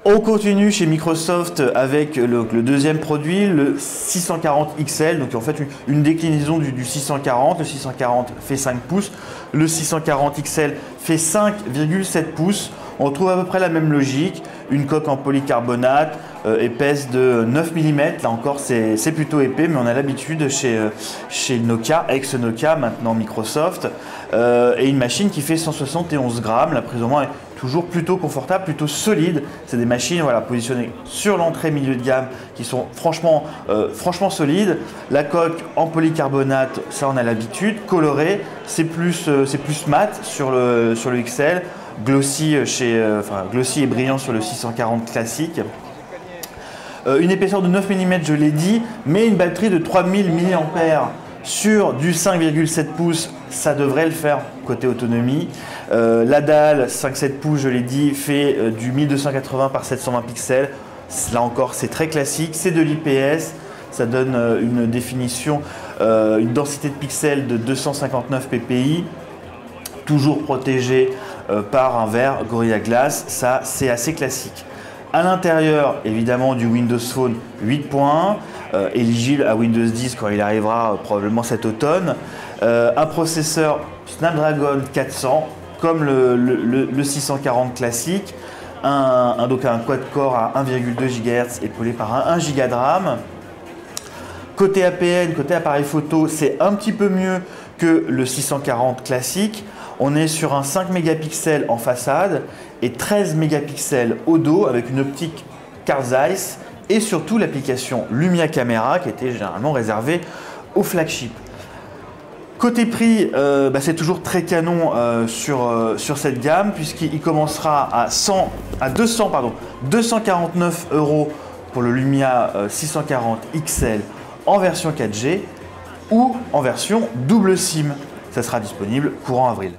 On continue chez Microsoft avec le deuxième produit, le 640 XL, donc en fait une déclinaison du 640. Le 640 fait 5 pouces, le 640 XL fait 5,7 pouces. On retrouve à peu près la même logique, une coque en polycarbonate épaisse de 9 mm, là encore c'est plutôt épais, mais on a l'habitude chez Nokia, ex-Nokia, maintenant Microsoft, et une machine qui fait 171 grammes, la prise en main est toujours plutôt confortable, plutôt solide. C'est des machines positionnées sur l'entrée milieu de gamme qui sont franchement solides. La coque en polycarbonate, ça on a l'habitude, colorée, c'est plus mat sur le XL, glossy et brillant sur le 640 classique. Une épaisseur de 9 mm, je l'ai dit, mais une batterie de 3000 mAh sur du 5,7 pouces, ça devrait le faire côté autonomie. La dalle 5,7 pouces, je l'ai dit, fait du 1280 par 720 pixels. Là encore, c'est très classique, c'est de l'IPS, ça donne une définition, une densité de pixels de 259 ppi, toujours protégé par un verre Gorilla Glass, ça c'est assez classique. À l'intérieur, évidemment, du Windows Phone 8.1, éligible à Windows 10 quand il arrivera probablement cet automne. Un processeur Snapdragon 400, comme le 640 classique. Donc un quad-core à 1,2 GHz épaulé par un 1 Go de RAM. Côté APN, côté appareil photo, c'est un petit peu mieux que le 640 classique. On est sur un 5 mégapixels en façade et 13 mégapixels au dos avec une optique Carl Zeiss et surtout l'application Lumia Camera qui était généralement réservée au flagship. Côté prix, c'est toujours très canon sur cette gamme puisqu'il commencera à 249 € pour le Lumia 640 XL en version 4G ou en version double SIM. Ça sera disponible courant avril.